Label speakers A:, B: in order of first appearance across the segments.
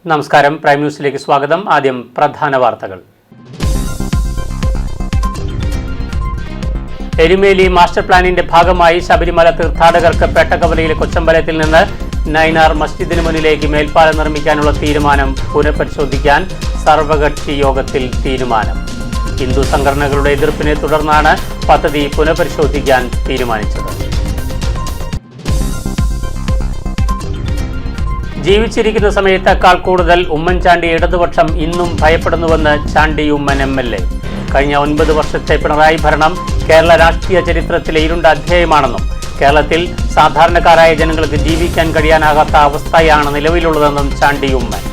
A: നമസ്കാരം, പ്രൈം ന്യൂസിലേക്ക് സ്വാഗതം. ആദ്യം പ്രധാന വാർത്തകൾ. എരുമേലി മാസ്റ്റർ പ്ലാനിന്റെ ഭാഗമായി ശബരിമല തീർത്ഥാടകർക്ക് പേട്ടക്കവലയിലെ കൊച്ചമ്പലത്തിൽ നിന്ന് നൈനാർ മസ്ജിദിന് മുന്നിലേക്ക് മേൽപ്പാലം നിർമ്മിക്കാനുള്ള തീരുമാനം പുനഃപരിശോധിക്കാൻ സർവകക്ഷി യോഗത്തിൽ തീരുമാനം. ഹിന്ദു സംഘടനകളുടെ എതിർപ്പിനെ തുടർന്നാണ് പദ്ധതി പുനഃപരിശോധിക്കാൻ തീരുമാനിച്ചത്. ജീവിച്ചിരിക്കുന്ന സമയത്തേക്കാൾ കൂടുതൽ ഉമ്മൻചാണ്ടി ഇടതുപക്ഷം ഇന്നും ഭയപ്പെടുന്നുവെന്ന് ചാണ്ടി ഉമ്മൻ MLA. കഴിഞ്ഞ 9 വർഷത്തെ പിണറായി ഭരണം കേരള രാഷ്ട്രീയ ചരിത്രത്തിലെ ഇരുണ്ട അധ്യായമാണെന്നും കേരളത്തിൽ സാധാരണക്കാരായ ജനങ്ങൾക്ക് ജീവിക്കാൻ കഴിയാനാകാത്ത അവസ്ഥയാണ് നിലവിലുള്ളതെന്നും ചാണ്ടി ഉമ്മൻ.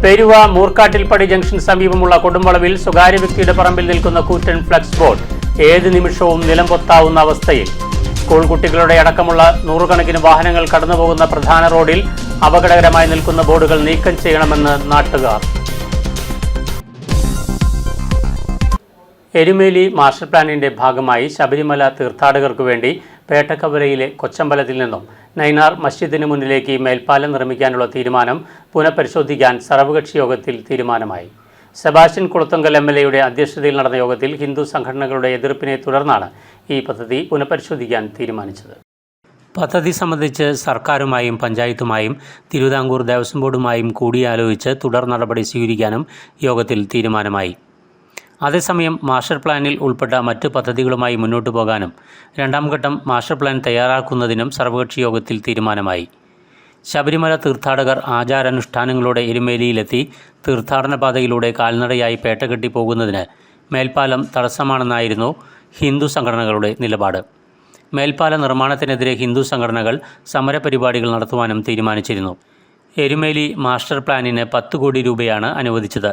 A: പെരുവ മൂർക്കാട്ടിൽപ്പടി ജംഗ്ഷൻ സമീപമുള്ള കൊടുമ്പളവിൽ സ്വകാര്യ വ്യക്തിയുടെ പറമ്പിൽ നിൽക്കുന്ന കൂറ്റൻ ഫ്ലക്സ് ബോർഡ് ഏത് നിമിഷവും നിലംപൊത്താവുന്ന അവസ്ഥയിൽ. സ്കൂൾ കുട്ടികളുടെ അടക്കമുള്ള നൂറുകണക്കിന് വാഹനങ്ങൾ കടന്നുപോകുന്ന പ്രധാന റോഡിൽ അപകടകരമായി നിൽക്കുന്ന ബോർഡുകൾ നീക്കം ചെയ്യണമെന്ന് നാട്ടുകാർ. എരുമേലി മാസ്റ്റർ പ്ലാനിന്റെ ഭാഗമായി ശബരിമല തീർത്ഥാടകർക്കു വേണ്ടി പേട്ടക്കവലയിലെ കൊച്ചമ്പലത്തിൽ നിന്നും നൈനാർ മസ്ജിദിന് മുന്നിലേക്ക് മേൽപ്പാലം നിർമ്മിക്കാനുള്ള തീരുമാനം പുനഃപരിശോധിക്കാൻ സർവകക്ഷി യോഗത്തിൽ തീരുമാനമായി. സെബാസ്റ്റ്യൻ കുളത്തുങ്കൽ MLAയുടെ അധ്യക്ഷതയിൽ നടന്ന യോഗത്തിൽ ഹിന്ദു സംഘടനകളുടെ എതിർപ്പിനെ തുടർന്നാണ് ഈ പദ്ധതി പുനഃപരിശോധിക്കാൻ തീരുമാനിച്ചത്. പദ്ധതി സംബന്ധിച്ച് സർക്കാരുമായും പഞ്ചായത്തുമായും തിരുവിതാംകൂർ ദേവസ്വം ബോർഡുമായും കൂടിയാലോചിച്ച് തുടർ നടപടി സ്വീകരിക്കാനും യോഗത്തിൽ തീരുമാനമായി. അതേസമയം മാസ്റ്റർ പ്ലാനിൽ ഉൾപ്പെട്ട മറ്റ് പദ്ധതികളുമായി മുന്നോട്ടു പോകാനും രണ്ടാം ഘട്ടം മാസ്റ്റർ പ്ലാൻ തയ്യാറാക്കുന്നതിനും സർവകക്ഷി യോഗത്തിൽ തീരുമാനമായി. ശബരിമല തീർത്ഥാടകർ ആചാരാനുഷ്ഠാനങ്ങളോടെ എരുമേലിയിലെത്തി തീർത്ഥാടന പാതയിലൂടെ കാൽനടയായി പേട്ടകെട്ടി പോകുന്നതിന് മേൽപ്പാലം തടസ്സമാണെന്നായിരുന്നു ഹിന്ദു സംഘടനകളുടെ നിലപാട്. മേൽപ്പാല നിർമ്മാണത്തിനെതിരെ ഹിന്ദു സംഘടനകൾ സമരപരിപാടികൾ നടത്തുവാനും തീരുമാനിച്ചിരുന്നു. എരുമേലി മാസ്റ്റർ പ്ലാനിന് 10 കോടി രൂപയാണ് അനുവദിച്ചത്.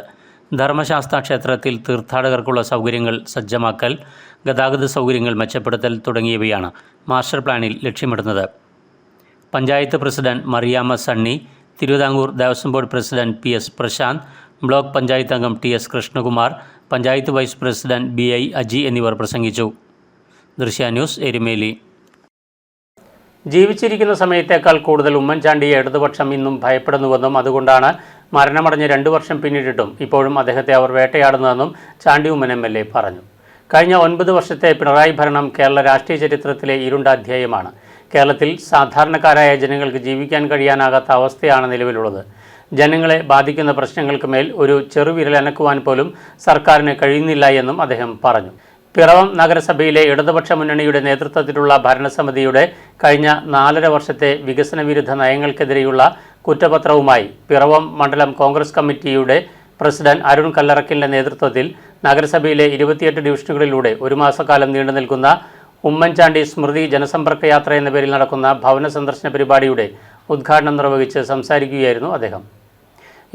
A: ധർമ്മശാസ്ത്ര ക്ഷേത്രത്തിൽ തീർത്ഥാടകർക്കുള്ള സൗകര്യങ്ങൾ സജ്ജമാക്കൽ, ഗതാഗത സൗകര്യങ്ങൾ മെച്ചപ്പെടുത്തൽ തുടങ്ങിയവയാണ് മാസ്റ്റർ പ്ലാനിൽ ലക്ഷ്യമിടുന്നത്. Panchayat president Mariyamma Sunny, Thiruvithamkoor Devaswom board president PS Prasanth, block panchayat അംഗം TS Krishnakumar, panchayat vice president BI Aji എന്നിവർ പ്രസംഗിച്ചു. ദൃശ്യ ന്യൂസ്, എരുമേലി. ജീവിച്ചിരിക്കുന്ന സമയത്തേക്കാൾ കൂടുതൽ ഉമ്മൻചാണ്ടിയെ ഇടതുപക്ഷം ഇന്നും ഭയപ്പെടുന്നുവെന്നും അതുകൊണ്ടാണ് മരണമടഞ്ഞ് 2 വർഷം പിന്നിട്ടിട്ടും ഇപ്പോഴും അദ്ദേഹത്തെ അവർ വേട്ടയാടുന്നതെന്നും ചാണ്ടി ഉമ്മൻ MLA പറഞ്ഞു. കഴിഞ്ഞ 9 വർഷത്തെ പിണറായി ഭരണം കേരള രാഷ്ട്രീയ ചരിത്രത്തിലെ ഇരുണ്ട അധ്യായമാണ്. കേരളത്തിൽ സാധാരണക്കാരായ ജനങ്ങൾക്ക് ജീവിക്കാൻ കഴിയാനാകാത്ത അവസ്ഥയാണ് നിലവിലുള്ളത്. ജനങ്ങളെ ബാധിക്കുന്ന പ്രശ്നങ്ങൾക്ക് മേൽ ഒരു ചെറുവിരലനക്കുവാൻ പോലും സർക്കാരിന് കഴിയുന്നില്ല എന്നും അദ്ദേഹം പറഞ്ഞു. പിറവം നഗരസഭയിലെ ഇടതുപക്ഷ മുന്നണിയുടെ നേതൃത്വത്തിലുള്ള ഭരണസമിതിയുടെ കഴിഞ്ഞ 4.5 വർഷത്തെ വികസന വിരുദ്ധ നയങ്ങൾക്കെതിരെയുള്ള കുറ്റപത്രവുമായി പിറവം മണ്ഡലം കോൺഗ്രസ് കമ്മിറ്റിയുടെ പ്രസിഡന്റ് അരുൺ കല്ലറക്കലിൻ്റെ നേതൃത്വത്തിൽ നഗരസഭയിലെ 28 ഡിവിഷനുകളിലൂടെ 1 മാസക്കാലം നീണ്ടു നിൽക്കുന്ന ഉമ്മൻചാണ്ടി സ്മൃതി ജനസമ്പർക്ക യാത്ര എന്ന പേരിൽ നടക്കുന്ന ഭവന സന്ദർശന പരിപാടിയുടെ ഉദ്ഘാടനം നിർവഹിച്ച് സംസാരിക്കുകയായിരുന്നു അദ്ദേഹം.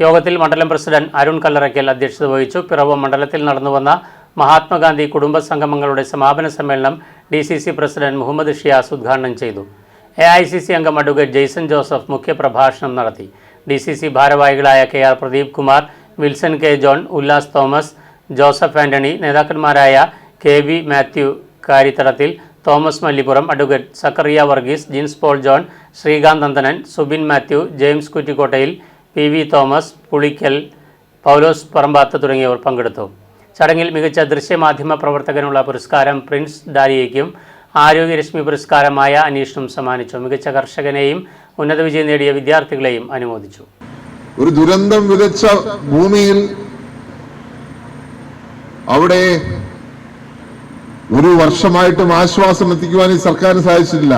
A: യോഗത്തിൽ മണ്ഡലം പ്രസിഡന്റ് അരുൺ കല്ലറക്കൽ അധ്യക്ഷത വഹിച്ചു. പിറവം മണ്ഡലത്തിൽ നടന്നുവന്ന മഹാത്മാഗാന്ധി കുടുംബ സംഗമങ്ങളുടെ സമാപന സമ്മേളനം DCC പ്രസിഡന്റ് മുഹമ്മദ് ഷിയാസ് ഉദ്ഘാടനം ചെയ്തു. AICC അംഗം അഡ്വക്കേറ്റ് ജെയ്സൺ ജോസഫ് മുഖ്യപ്രഭാഷണം നടത്തി. DCC ഭാരവാഹികളായ KR Pradeep Kumar, Wilson K John, Ullas Thomas, Joseph Antony, നേതാക്കന്മാരായ KV Mathew Karithadathil, Thomas Mallippuram, advocate Zacharia Varghese, Jins Paul John, Sreekanth Nandanan, Subin Mathew, James Kuttikkottayil, PV Thomas, Pulickal, Paulose Parambath തുടങ്ങിയവർ പങ്കെടുത്തു. ചടങ്ങിൽ മികച്ച ദൃശ്യമാധ്യമ പ്രവർത്തകനുള്ള പുരസ്കാരം പ്രിൻസ് ഡാലിയയ്ക്കും ആരോഗ്യരശ്മി പുരസ്കാരമായ അനീഷിനും സമ്മാനിച്ചു. മികച്ച കർഷകനെയും ഉന്നത വിജയം നേടിയ വിദ്യാർത്ഥികളെയും അനുമോദിച്ചു.
B: ഒരു ദുരന്തം വിതച്ച ഭൂമിയിൽ അവിടെ 1 വർഷമായിട്ടും ആശ്വാസം എത്തിക്കുവാൻ ഈ സർക്കാരിന് സാധിച്ചിട്ടില്ല.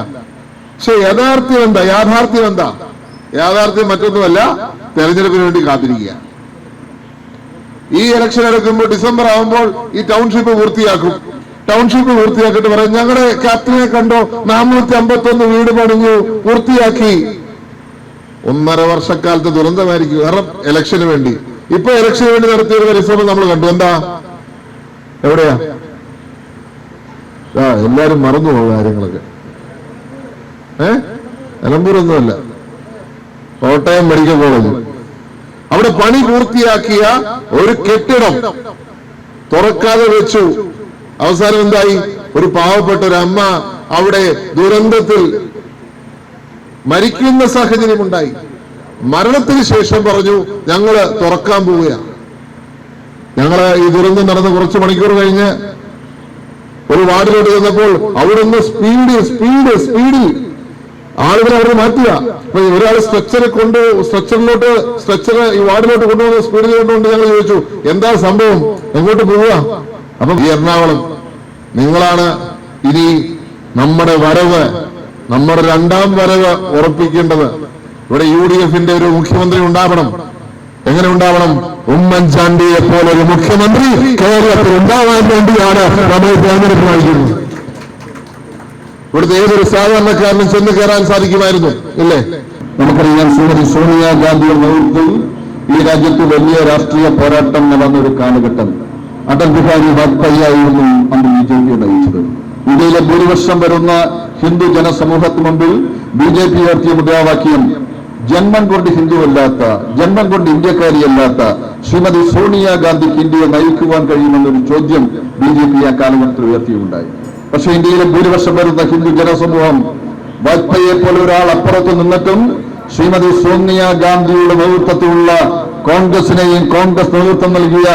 B: പക്ഷെ യാഥാർത്ഥ്യം എന്താ? യാഥാർത്ഥ്യം മറ്റൊന്നുമല്ല, തെരഞ്ഞെടുപ്പിന് വേണ്ടി കാത്തിരിക്കുക. ഈ ഇലക്ഷൻ എടുക്കുമ്പോൾ ഡിസംബർ ആവുമ്പോൾ ഈ ടൗൺഷിപ്പ് പൂർത്തിയാക്കിയിട്ട് പറയും, ഞങ്ങളുടെ ക്യാപ്റ്റനെ കണ്ടോ 451 വീട് പണിഞ്ഞു പൂർത്തിയാക്കി. 1.5 വർഷക്കാലത്ത് ദുരന്തമായിരിക്കും. കാരണം ഇലക്ഷന് വേണ്ടി നടത്തിയൊരു പരിശ്രമം നമ്മൾ കണ്ടു. എന്താ? എവിടെയാ? എല്ലാരും മറന്നുപോകും കാര്യങ്ങളൊക്കെ. നിലമ്പൂരൊന്നുമല്ല, കോട്ടയം മെഡിക്കൽ കോളേജ്. അവിടെ പണി പൂർത്തിയാക്കിയ ഒരു കെട്ടിടം തുറക്കാതെ വെച്ചു. അവസാനം എന്തായി? ഒരു പാവപ്പെട്ട ഒരു അമ്മ അവിടെ ദുരന്തത്തിൽ മരിക്കുന്ന സാഹചര്യമുണ്ടായി. മരണത്തിന് ശേഷം പറഞ്ഞു ഞങ്ങള് തുറക്കാൻ പോവുകയാണ്. ഞങ്ങള് ഈ ദുരന്തം നടന്ന് കുറച്ച് മണിക്കൂർ കഴിഞ്ഞ് ഒരു വാർഡിലോട്ട് ചെന്നപ്പോൾ അവിടുന്ന് സ്പീഡിൽ ആളുകളെ അവിടെ മാറ്റുക. അപ്പൊ ഒരാൾ സ്ട്രെച്ചർ ഈ വാർഡിലോട്ട് കൊണ്ടുവന്ന് സ്പീഡിൽ കൊണ്ടുകൊണ്ട് ഞങ്ങൾ ചോദിച്ചു എന്താ സംഭവം, എങ്ങോട്ട് പോവുക? അപ്പൊ ഈ എറണാകുളം നിങ്ങളാണ് ഇനി നമ്മുടെ രണ്ടാം വരവ് ഉറപ്പിക്കേണ്ടത്. ഇവിടെ UDF-ന്റെ ഒരു മുഖ്യമന്ത്രി ഉണ്ടാവണം. എങ്ങനെ ഉണ്ടാവണം? ഉമ്മൻചാണ്ടിയെ പോലെ ഒരു മുഖ്യമന്ത്രി കേരളത്തിൽ ഉണ്ടാവാൻ വേണ്ടിയാണ് നമ്മൾ തെരഞ്ഞെടുപ്പ് നയിക്കുന്നത്. ഇവിടുത്തെ ഏതൊരു സാധാരണക്കാരനും ചെന്ന് കയറാൻ സാധിക്കുമായിരുന്നു, ഇല്ലേ?
C: നമുക്കറിയാം, ശ്രീമതി സോണിയാഗാന്ധിയുടെ നേതൃത്വത്തിൽ ഈ രാജ്യത്ത് വലിയ രാഷ്ട്രീയ പോരാട്ടം നടന്നൊരു കാലഘട്ടം അടൽ ബിഹാരി വാജ്പേയിയായിരുന്നു അന്ന് BJP നയിച്ചത്. ഇന്ത്യയിലെ ഭൂരിപക്ഷം വരുന്ന ഹിന്ദു ജനസമൂഹത്തിന് മുമ്പിൽ BJP ഉയർത്തിയ മുദ്രാവാക്യം ജന്മം കൊണ്ട് ഹിന്ദുവല്ലാത്ത, ജന്മം കൊണ്ട് ഇന്ത്യക്കാരിയല്ലാത്ത ശ്രീമതി സോണിയാഗാന്ധിക്ക് ഇന്ത്യയെ നയിക്കുവാൻ കഴിയുമെന്നൊരു ചോദ്യം BJP ആ കാലഘട്ടത്തിൽ ഉയർത്തിയുണ്ടായി. പക്ഷേ ഇന്ത്യയിലെ ഭൂരിപക്ഷം വരുന്ന ഹിന്ദു ജനസമൂഹം വാജ്പേയിയെ പോലെ ഒരാൾ അപ്പുറത്ത് നിന്നിട്ടും ശ്രീമതി സോണിയാഗാന്ധിയുടെ നേതൃത്വത്തിലുള്ള കോൺഗ്രസിനെയും കോൺഗ്രസ് നേതൃത്വം നൽകിയ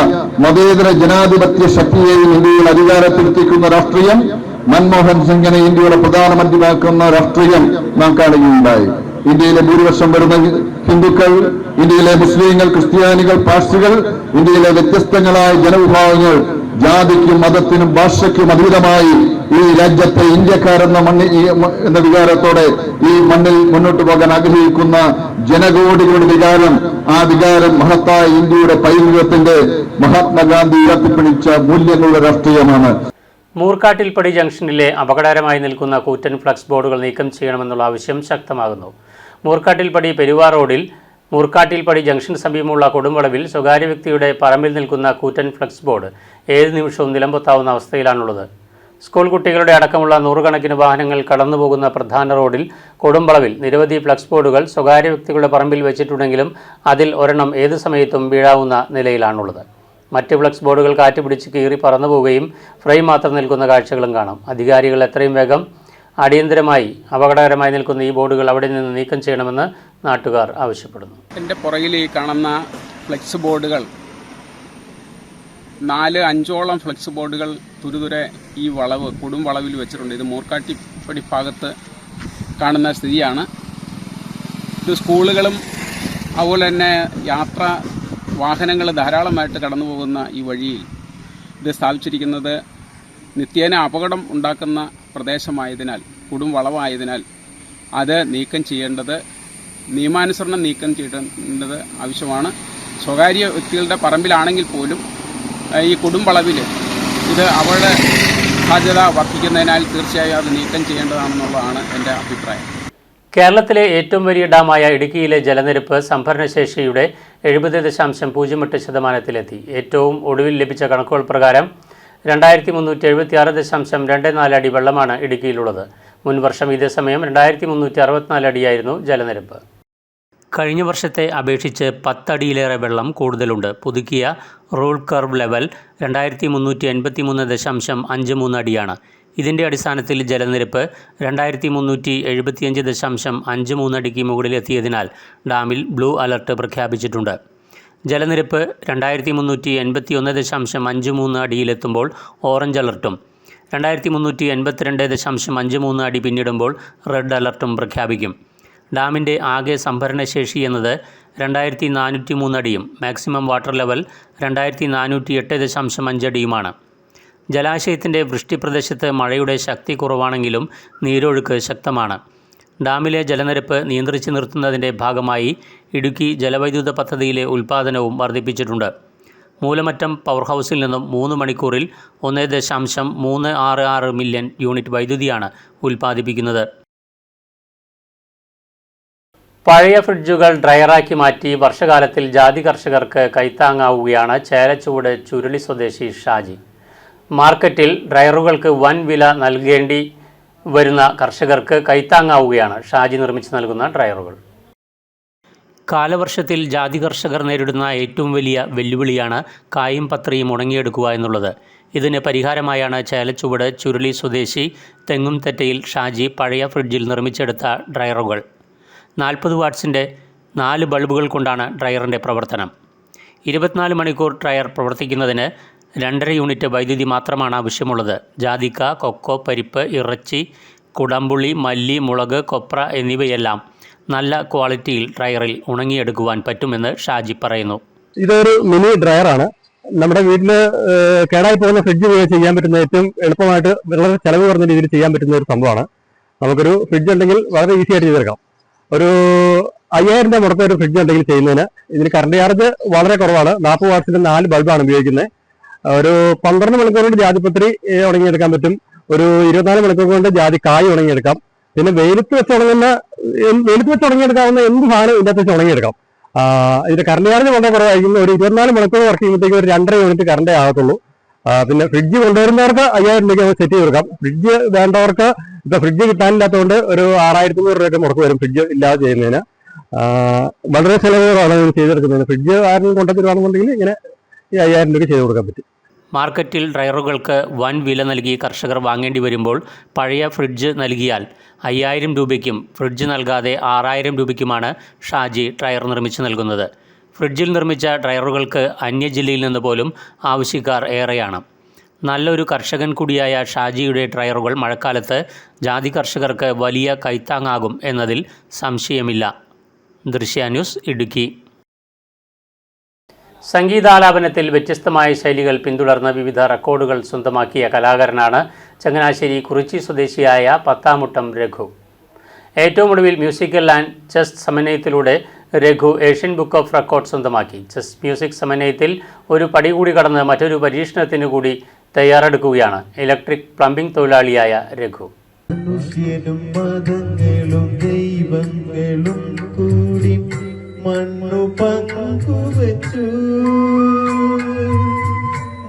C: മതേതര ജനാധിപത്യ ശക്തിയെയും ഇന്ത്യയിൽ അധികാരത്തിലെത്തിക്കുന്ന രാഷ്ട്രീയം, മൻമോഹൻ സിംഗിനെ ഇന്ത്യയുടെ പ്രധാനമന്ത്രിയാക്കുന്ന രാഷ്ട്രീയം നാം കാണുകയുണ്ടായി. ഇന്ത്യയിലെ ഭൂരിപക്ഷം വരുന്ന ഹിന്ദുക്കൾ, ഇന്ത്യയിലെ മുസ്ലിങ്ങൾ, ക്രിസ്ത്യാനികൾ, പാഴ്സികൾ, ഇന്ത്യയിലെ വ്യത്യസ്തങ്ങളായ ജനവിഭാഗങ്ങൾ ജാതിക്കും മതത്തിനും ഭാഷയ്ക്കും അതീതമായി ഈ രാജ്യത്തെ ഇന്ത്യക്കാരെന്ന എന്ന വികാരത്തോടെ ഈ മണ്ണിൽ മുന്നോട്ട് പോകാൻ ആഗ്രഹിക്കുന്ന ജനകോടികളുടെ വികാരം, ആ വികാരം മഹത്തായ ഇന്ത്യയുടെ പൈതൃകത്തിന്റെ മഹാത്മാഗാന്ധി ഉയർത്തിപ്പിടിച്ച മൂല്യങ്ങളുടെ രാഷ്ട്രീയമാണ്.
A: മൂർക്കാട്ടിൽപ്പടി ജംഗ്ഷനിലെ അപകടകരമായി നിൽക്കുന്ന കൂറ്റൻ ഫ്ലക്സ് ബോർഡുകൾ നീക്കം ചെയ്യണമെന്നുള്ള ആവശ്യം ശക്തമാകുന്നു. മൂർക്കാട്ടിൽപ്പടി പെരുവാ റോഡിൽ മൂർക്കാട്ടിൽപ്പടി ജംഗ്ഷന് സമീപമുള്ള കൊടുംവളവിൽ സ്വകാര്യ വ്യക്തിയുടെ പറമ്പിൽ നിൽക്കുന്ന കൂറ്റൻ ഫ്ലക്സ് ബോർഡ് ഏത് നിമിഷവും നിലംപൊത്താവുന്ന അവസ്ഥയിലാണുള്ളത്. സ്കൂൾ കുട്ടികളുടെ അടക്കമുള്ള നൂറുകണക്കിന് വാഹനങ്ങൾ കടന്നുപോകുന്ന പ്രധാന റോഡിൽ കൊടുംവളവിൽ നിരവധി ഫ്ലക്സ് ബോർഡുകൾ സ്വകാര്യ വ്യക്തികളുടെ പറമ്പിൽ വെച്ചിട്ടുണ്ടെങ്കിലും അതിൽ ഒരെണ്ണം ഏത് സമയത്തും വീഴാവുന്ന നിലയിലാണുള്ളത്. മറ്റ് ഫ്ലക്സ് ബോർഡുകൾ കാറ്റുപിടിച്ച് കീറി പറന്നു പോവുകയും ഫ്രെയിം മാത്രം നിൽക്കുന്ന കാഴ്ചകളും കാണാം. അധികാരികൾ എത്രയും വേഗം അടിയന്തരമായി അപകടകരമായി നിൽക്കുന്ന ഈ ബോർഡുകൾ അവിടെ നിന്ന് നീക്കം ചെയ്യണമെന്ന് നാട്ടുകാർ ആവശ്യപ്പെടുന്നു.
D: എൻ്റെ പുറകിൽ ഈ കാണുന്ന ഫ്ലെക്സ് ബോർഡുകൾ 4-5ഓളം ഫ്ലെക്സ് ബോർഡുകൾ തുരുതുരെ ഈ കൊടും വളവിൽ വെച്ചിട്ടുണ്ട്. ഇത് മൂർക്കാട്ടിപ്പടി ഭാഗത്ത് കാണുന്ന സ്ഥിതിയാണ്. ഇത് സ്കൂളുകളും അതുപോലെ തന്നെ വാഹനങ്ങൾ ധാരാളമായിട്ട് കടന്നു പോകുന്ന ഈ വഴിയിൽ ഇത് സ്ഥാപിച്ചിരിക്കുന്നത് നിത്യേന അപകടം ഉണ്ടാക്കുന്ന പ്രദേശമായതിനാൽ, കൊടും വളവായതിനാൽ അത് നീക്കം ചെയ്യേണ്ടത്, നിയമാനുസരണം നീക്കം ചെയ്യേണ്ടത് ആവശ്യമാണ്. സ്വകാര്യ വ്യക്തികളുടെ പറമ്പിലാണെങ്കിൽ പോലും ഈ കൊടും വളവിൽ ഇത് അവരുടെ സാധ്യത വർദ്ധിക്കുന്നതിനാൽ തീർച്ചയായും അത് നീക്കം ചെയ്യേണ്ടതാണെന്നുള്ളതാണ് എൻ്റെ അഭിപ്രായം.
A: കേരളത്തിലെ ഏറ്റവും വലിയ ഡാമായ ഇടുക്കിയിലെ ജലനിരപ്പ് സംഭരണശേഷിയുടെ 70.08%. ഏറ്റവും ഒടുവിൽ ലഭിച്ച കണക്കുകൾ പ്രകാരം 2376.24 അടി വെള്ളമാണ് ഇടുക്കിയിലുള്ളത്. മുൻവർഷം ഇതേ സമയം 2364 അടിയായിരുന്നു ജലനിരപ്പ്. കഴിഞ്ഞ വർഷത്തെ അപേക്ഷിച്ച് 10 അടിയിലേറെ വെള്ളം കൂടുതലുണ്ട്. പുതുക്കിയ റൂൾ കർവ് ലെവൽ 2383.53 അടിയാണ്. ഇതിൻ്റെ അടിസ്ഥാനത്തിൽ ജലനിരപ്പ് 2375.53 അടിക്ക് മുകളിലെത്തിയതിനാൽ ഡാമിൽ ബ്ലൂ അലർട്ട് പ്രഖ്യാപിച്ചിട്ടുണ്ട്. ജലനിരപ്പ് 2381.53 അടിയിലെത്തുമ്പോൾ ഓറഞ്ച് അലർട്ടും 2382.53 അടി പിന്നിടുമ്പോൾ റെഡ് അലർട്ടും പ്രഖ്യാപിക്കും. ഡാമിൻ്റെ ആകെ സംഭരണശേഷി എന്നത് 2403 അടിയും മാക്സിമം വാട്ടർ ലെവൽ 2408.5 അടിയുമാണ്. ജലാശയത്തിൻ്റെ വൃഷ്ടിപ്രദേശത്ത് മഴയുടെ ശക്തി കുറവാണെങ്കിലും നീരൊഴുക്ക് ശക്തമാണ്. ഡാമിലെ ജലനിരപ്പ് നിയന്ത്രിച്ചു നിർത്തുന്നതിൻ്റെ ഭാഗമായി ഇടുക്കി ജലവൈദ്യുത പദ്ധതിയിലെ ഉൽപ്പാദനവും വർദ്ധിപ്പിച്ചിട്ടുണ്ട്. മൂലമറ്റം പവർ ഹൗസിൽ നിന്നും 3 മണിക്കൂറിൽ 1.366 മില്യൺ യൂണിറ്റ് വൈദ്യുതിയാണ് ഉൽപ്പാദിപ്പിക്കുന്നത്. പഴയ ഫ്രിഡ്ജുകൾ ഡ്രയറാക്കി മാറ്റി വർഷകാലത്തിൽ ജാതി കർഷകർക്ക് കൈത്താങ്ങാവുകയാണ് ചേലച്ചുവട് ചുരുളി സ്വദേശി ഷാജി. മാർക്കറ്റിൽ ഡ്രയറുകൾക്ക് വൻ വില നൽകേണ്ടി വരുന്ന കർഷകർക്ക് കൈത്താങ്ങാവുകയാണ് ഷാജി നിർമ്മിച്ച് നൽകുന്ന ഡ്രയറുകൾ. കാലവർഷത്തിൽ ജാതി കർഷകർ നേരിടുന്ന ഏറ്റവും വലിയ വെല്ലുവിളിയാണ് കായും പത്രിയും ഉണങ്ങിയെടുക്കുക എന്നുള്ളത്. ഇതിന് പരിഹാരമായാണ് ചേലച്ചുവട് ചുരുളി സ്വദേശി തെങ്ങുംതെറ്റയിൽ ഷാജി പഴയ ഫ്രിഡ്ജിൽ നിർമ്മിച്ചെടുത്ത ഡ്രയറുകൾ. 40 വാട്ട്സിൻ്റെ 4 ബൾബുകൾ കൊണ്ടാണ് ഡ്രയറിൻ്റെ പ്രവർത്തനം. 24 മണിക്കൂർ ഡ്രയർ പ്രവർത്തിക്കുന്നതിന് 2.5 യൂണിറ്റ് വൈദ്യുതി മാത്രമാണ് ആവശ്യമുള്ളത്. ജാതിക്ക, കൊക്കോ, പരിപ്പ്, ഇറച്ചി, കുടംപുളി, മല്ലി, മുളക്, കൊപ്ര എന്നിവയെല്ലാം നല്ല ക്വാളിറ്റിയിൽ ഡ്രയറിൽ ഉണങ്ങിയെടുക്കുവാൻ പറ്റുമെന്ന് ഷാജി പറയുന്നു.
E: ഇതൊരു മിനി ഡ്രയറാണ്. നമ്മുടെ വീട്ടിൽ കേടായി പോകുന്ന ഫ്രിഡ്ജ് ഉപയോഗിച്ച് ചെയ്യാൻ പറ്റുന്ന ഏറ്റവും എളുപ്പമായിട്ട് വളരെ ചെലവ് കുറഞ്ഞ രീതിയിൽ ചെയ്യാൻ പറ്റുന്ന ഒരു സംഭവമാണ്. നമുക്കൊരു ഫ്രിഡ്ജ് ഉണ്ടെങ്കിൽ വളരെ ഈസി ആയിട്ട് ചെയ്തെടുക്കാം. ഒരു 5000 രൂപ മുടക്കം ഒരു ഫ്രിഡ്ജ് ഉണ്ടെങ്കിൽ ചെയ്യുന്നതിന് ഇതിന് കറണ്ട് ചാർജ് വളരെ കുറവാണ്. 40 വാട്ട്സിന്റെ 4 ബൾബാണ് ഉപയോഗിക്കുന്നത്. ഒരു 12 മണിക്കൂർ കൊണ്ട് ജാതിപത്രി ഉണങ്ങിയെടുക്കാൻ പറ്റും. ഒരു 24 മണിക്കൂർ കൊണ്ട് ജാതി കായ് ഉണങ്ങിയെടുക്കാം. പിന്നെ വെയിലത്ത് വെച്ച് ഉണങ്ങിയെടുക്കാവുന്ന എന്ത് സാധനം ഇതിനകത്ത് വെച്ച് ഉണങ്ങിയെടുക്കാം. ഇതിന്റെ കറണ്ട് ചാർജ് വളരെ കുറവായിരിക്കും. ഒരു 24 മണിക്കൂർ വർക്ക് ചെയ്യുമ്പോഴത്തേക്ക് ഒരു 2.5 യൂണിറ്റ് കറണ്ടേ ആകത്തുള്ളൂ. പിന്നെ ഫ്രിഡ്ജ് കൊണ്ടുവരുന്നവർക്ക് 5000 രൂപയ്ക്ക് സെറ്റ് ചെയ്ത് കൊടുക്കാം. ഫ്രിഡ്ജ് വേണ്ടവർക്ക് ഇപ്പൊ ഫ്രിഡ്ജ് കിട്ടാനില്ലാത്തതുകൊണ്ട് ഒരു 6500 രൂപയൊക്കെ മുടക്ക് വരും ഫ്രിഡ്ജ് ഇല്ലാതെ ചെയ്യുന്നതിന്. വളരെ ചിലവുകളാണ് ചെയ്തെടുക്കുന്നതിന്. ഫ്രിഡ്ജ് ആരും കൊണ്ടുവരുവാണെന്നുണ്ടെങ്കിൽ ഇങ്ങനെ ഈ 5000 രൂപയ്ക്ക് ചെയ്ത് കൊടുക്കാൻ പറ്റും.
A: മാർക്കറ്റിൽ ഡ്രയറുകൾക്ക് വൻ വില നൽകി കർഷകർ വാങ്ങേണ്ടി വരുമ്പോൾ പഴയ ഫ്രിഡ്ജ് നൽകിയാൽ 5000 രൂപയ്ക്കും ഫ്രിഡ്ജ് നൽകാതെ 6000 രൂപയ്ക്കുമാണ് ഷാജി ഡ്രയർ നിർമ്മിച്ച് നൽകുന്നത്. ഫ്രിഡ്ജിൽ നിർമ്മിച്ച ഡ്രയറുകൾക്ക് അന്യജില്ലയിൽ നിന്ന് പോലും ആവശ്യക്കാർ ഏറെയാണ്. നല്ലൊരു കർഷകൻ കൂടിയായ ഷാജിയുടെ ഡ്രയറുകൾ മഴക്കാലത്ത് ജാതി കർഷകർക്ക് വലിയ കൈത്താങ്ങാകും എന്നതിൽ സംശയമില്ല. ദൃശ്യ ന്യൂസ്, ഇടുക്കി. സംഗീതാലാപനത്തിൽ വ്യത്യസ്തമായ ശൈലികൾ പിന്തുടർന്ന് വിവിധ റെക്കോർഡുകൾ സ്വന്തമാക്കിയ കലാകാരനാണ് ചങ്ങനാശ്ശേരി കുറിച്ചി സ്വദേശിയായ പത്താമുട്ടം രഘു. ഏറ്റവും ഒടുവിൽ മ്യൂസിക്കൽ ആൻഡ് ചെസ് സമന്വയത്തിലൂടെ Raghu Asian book of record സ്വന്തമാക്കി. ചെസ് മ്യൂസിക് സമന്വയത്തിൽ ഒരു പടി കൂടി കടന്ന് മറ്റൊരു പരീക്ഷണത്തിന് കൂടി തയ്യാറെടുക്കുകയാണ് ഇലക്ട്രിക് പ്ലംബിംഗ് തൊഴിലാളിയായ രഘു.
F: മണ്ണു പങ്കുവച്ചു,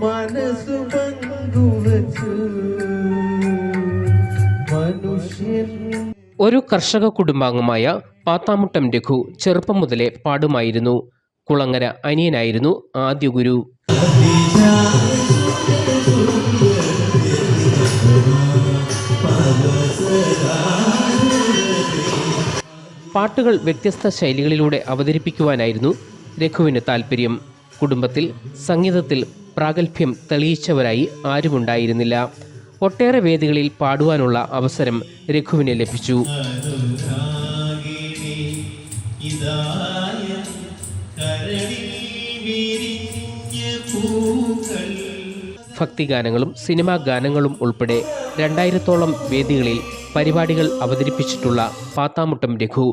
F: മനസ്സു പങ്കുവച്ചു, മനുഷ്യൻ.
G: ഒരു കർഷക കുടുംബാംഗമായ പാത്താമുട്ടം രഘു ചെറുപ്പം മുതലേ പാടുമായിരുന്നു. കുളങ്ങര അനിയനായിരുന്നു ആദ്യ ഗുരു. പാട്ടുകൾ വ്യത്യസ്ത ശൈലികളിലൂടെ അവതരിപ്പിക്കുവാനായിരുന്നു രഘുവിന് താല്പര്യം. കുടുംബത്തിൽ സംഗീതത്തിൽ പ്രാഗൽഭ്യം തെളിയിച്ചവരായി ആരുമുണ്ടായിരുന്നില്ല. ഒട്ടേറെ വേദികളിൽ പാടുവാനുള്ള അവസരം രഘുവിന് ലഭിച്ചു. ഭക്തിഗാനങ്ങളും സിനിമാ ഗാനങ്ങളും ഉൾപ്പെടെ 2000-ഓളം വേദികളിൽ പരിപാടികൾ അവതരിപ്പിച്ചിട്ടുള്ള പാത്താമുട്ടം രഘു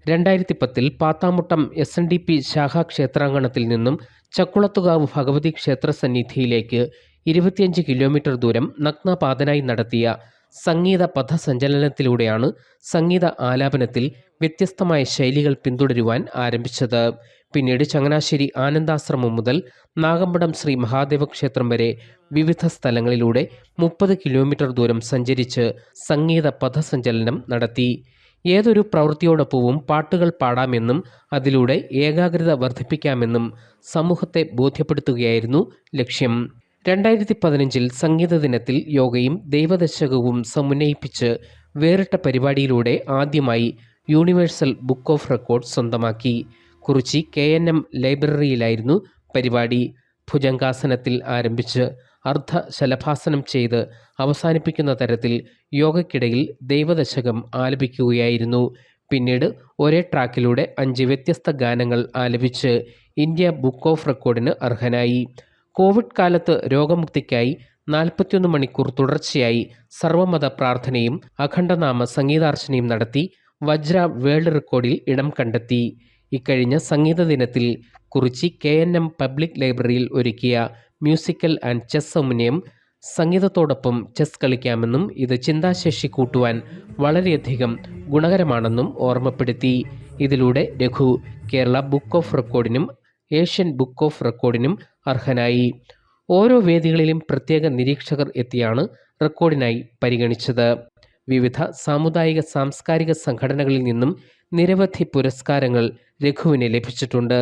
G: 2010 പാത്താമുട്ടം SNDP ശാഖാ ക്ഷേത്രാങ്കണത്തിൽ നിന്നും ചക്കുളത്തുകാവ് ഭഗവതി ക്ഷേത്ര സന്നിധിയിലേക്ക് 25 കിലോമീറ്റർ ദൂരം നഗ്നപാതനായി നടത്തിയ സംഗീത പഥസഞ്ചലനത്തിലൂടെയാണ് സംഗീത ആലാപനത്തിൽ വ്യത്യസ്തമായ ശൈലികൾ പിന്തുടരുവാൻ ആരംഭിച്ചത്. പിന്നീട് ചങ്ങനാശ്ശേരി ആനന്ദാശ്രമം മുതൽ നാഗമ്പടം ശ്രീ മഹാദേവ ക്ഷേത്രം വരെ വിവിധ സ്ഥലങ്ങളിലൂടെ 30 കിലോമീറ്റർ ദൂരം സഞ്ചരിച്ച് സംഗീത പഥസഞ്ചലനം നടത്തി. ഏതൊരു പ്രവൃത്തിയോടൊപ്പവും പാട്ടുകൾ പാടാമെന്നും അതിലൂടെ ഏകാഗ്രത വർദ്ധിപ്പിക്കാമെന്നും സമൂഹത്തെ ബോധ്യപ്പെടുത്തുകയായിരുന്നു ലക്ഷ്യം. 2015 സംഗീത ദിനത്തിൽ യോഗയും ദൈവദശകവും സമന്വയിപ്പിച്ച് വേറിട്ട പരിപാടിയിലൂടെ ആദ്യമായി യൂണിവേഴ്സൽ ബുക്ക് ഓഫ് റെക്കോർഡ് സ്വന്തമാക്കി. കുറിച്ചി KNM ലൈബ്രറിയിലായിരുന്നു പരിപാടി. ഭുജംഗാസനത്തിൽ ആരംഭിച്ച് അർദ്ധശലഭാസനം ചെയ്ത് അവസാനിപ്പിക്കുന്ന തരത്തിൽ യോഗയ്ക്കിടയിൽ ദൈവദശകം ആലപിക്കുകയായിരുന്നു. പിന്നീട് ഒരേ ട്രാക്കിലൂടെ 5 വ്യത്യസ്ത ഗാനങ്ങൾ ആലപിച്ച് ഇന്ത്യ ബുക്ക് ഓഫ് റെക്കോർഡിന് അർഹനായി. കോവിഡ് കാലത്ത് രോഗമുക്തിക്കായി 41 മണിക്കൂർ തുടർച്ചയായി സർവമത പ്രാർത്ഥനയും അഖണ്ഡനാമ സംഗീതാർച്ചനയും നടത്തി വജ്ര വേൾഡ് റെക്കോർഡിൽ ഇടം കണ്ടെത്തി. ഇക്കഴിഞ്ഞ സംഗീത ദിനത്തിൽ കുറിച്ചി KNM പബ്ലിക് ലൈബ്രറിയിൽ ഒരുക്കിയ മ്യൂസിക്കൽ ആൻഡ് ചെസ് സമന്വയം സംഗീതത്തോടൊപ്പം ചെസ് കളിക്കാമെന്നും ഇത് ചിന്താശേഷി കൂട്ടുവാൻ വളരെയധികം ഗുണകരമാണെന്നും ഓർമ്മപ്പെടുത്തി. ഇതിലൂടെ രഘു കേരള ബുക്ക് ഓഫ് റെക്കോർഡിനും ഏഷ്യൻ ബുക്ക് ഓഫ് റെക്കോർഡിനും അർഹനായി. ഓരോ വേദികളിലും പ്രത്യേക നിരീക്ഷകർ എത്തിയാണ് റെക്കോർഡിനായി പരിഗണിച്ചത്. വിവിധ സാമുദായിക സാംസ്കാരിക സംഘടനകളിൽ നിന്നും നിരവധി പുരസ്കാരങ്ങൾ രഘുവിന് ലഭിച്ചിട്ടുണ്ട്.